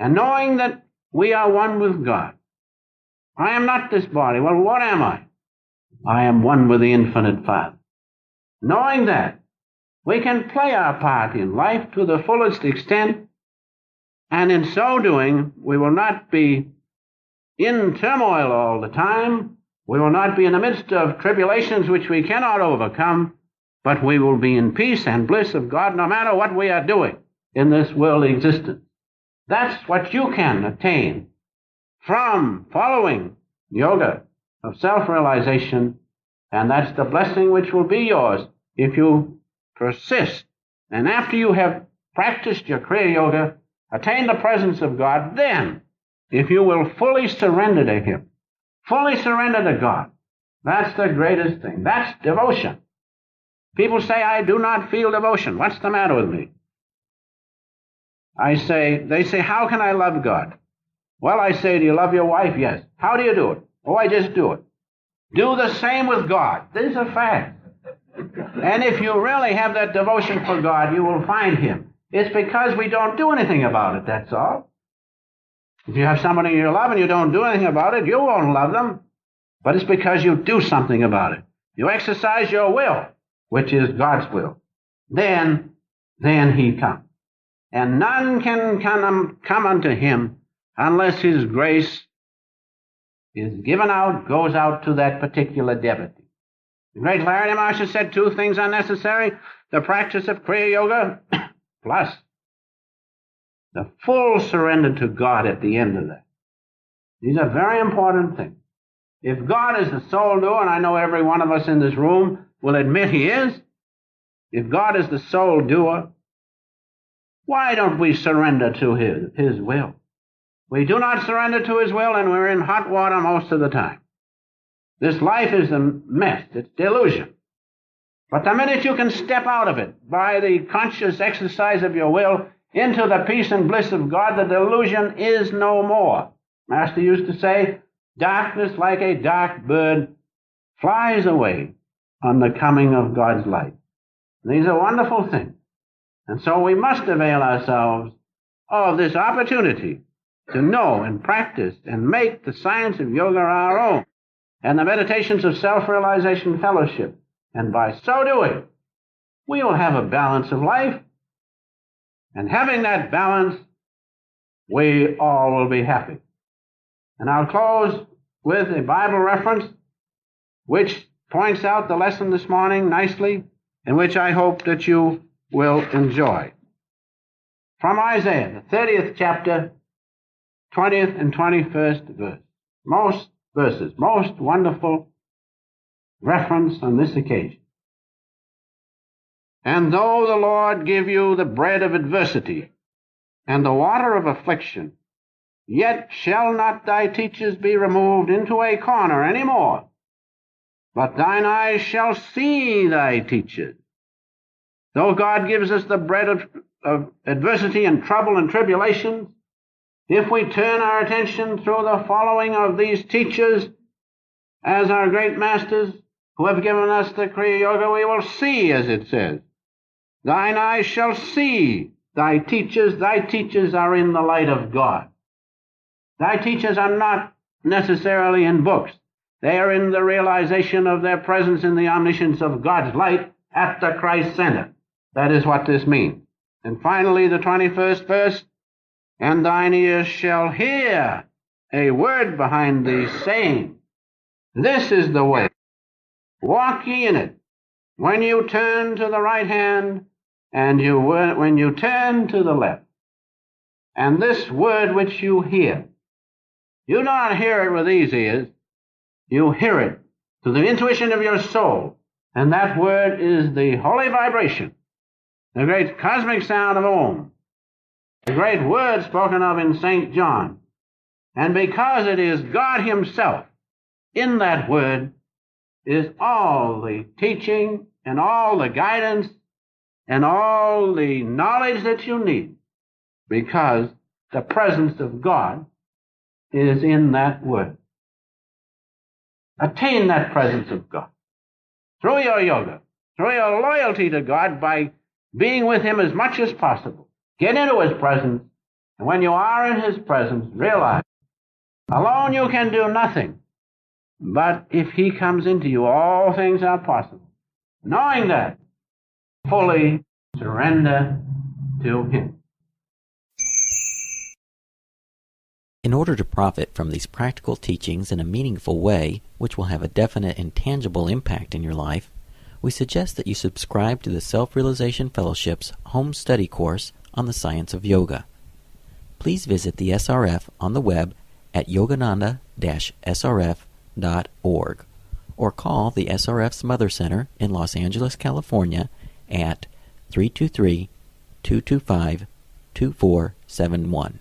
and knowing that we are one with God. I am not this body. Well, what am I? I am one with the infinite Father. Knowing that, we can play our part in life to the fullest extent, and in so doing, we will not be in turmoil all the time. We will not be in the midst of tribulations which we cannot overcome, but we will be in peace and bliss of God no matter what we are doing in this worldly existence. That's what you can attain from following yoga of self-realization, and that's the blessing which will be yours if you persist. And after you have practiced your Kriya Yoga, attain the presence of God, then, if you will fully surrender to Him, fully surrender to God, that's the greatest thing. That's devotion. People say, I do not feel devotion. What's the matter with me? They say, how can I love God? Well, I say, do you love your wife? Yes. How do you do it? Oh, I just do it. Do the same with God. These are facts. And if you really have that devotion for God, you will find Him. It's because we don't do anything about it, that's all. If you have somebody you love and you don't do anything about it, you won't love them. But it's because you do something about it. You exercise your will, which is God's will. Then He comes. And none can come unto Him unless His grace is given out, goes out to that particular devotee. The great Larry Marsha said 2 things are necessary: the practice of Kriya Yoga, plus the full surrender to God at the end of that. These are very important things. If God is the sole doer, and I know every one of us in this room will admit He is, if God is the sole doer, why don't we surrender to His will? We do not surrender to His will, and we're in hot water most of the time. This life is a mess. It's delusion. But the minute you can step out of it by the conscious exercise of your will into the peace and bliss of God, the delusion is no more. Master used to say, darkness like a dark bird flies away on the coming of God's light. These are wonderful things. And so we must avail ourselves of this opportunity to know and practice and make the science of yoga our own and the meditations of self-realization fellowship. And by so doing, we will have a balance of life. And having that balance, we all will be happy. And I'll close with a Bible reference which points out the lesson this morning nicely, and which I hope that you will enjoy. From Isaiah, the 30th chapter, 20th and 21st verse. Most wonderful reference on this occasion. And though the Lord give you the bread of adversity and the water of affliction, yet shall not thy teachers be removed into a corner any more, but thine eyes shall see thy teachers. Though God gives us the bread of adversity and trouble and tribulation, if we turn our attention through the following of these teachers as our great masters who have given us the Kriya Yoga, we will see, as it says, thine eyes shall see thy teachers. Thy teachers are in the light of God. Thy teachers are not necessarily in books. They are in the realization of their presence in the omniscience of God's light at the Christ Center. That is what this means. And finally, the 21st verse, and thine ears shall hear a word behind thee saying, this is the way. Walk ye in it. When you turn to the right hand, and when you turn to the left. And this word which you hear, you do not hear it with these ears. You hear it through the intuition of your soul. And that word is the holy vibration, the great cosmic sound of Om, the great word spoken of in St. John. And because it is God Himself, in that word is all the teaching and all the guidance and all the knowledge that you need, because the presence of God is in that word. Attain that presence of God through your yoga, through your loyalty to God by being with Him as much as possible. Get into His presence And when you are in his presence, realize, alone you can do nothing. But if he comes into you, all things are possible. Knowing that, fully surrender to him. In order to profit from these practical teachings in a meaningful way, which will have a definite and tangible impact in your life, we suggest that you subscribe to the Self-Realization Fellowship's home study course on the science of yoga. Please visit the SRF on the web at yogananda-srf.org or call the SRF's Mother Center in Los Angeles, California at 323-225-2471.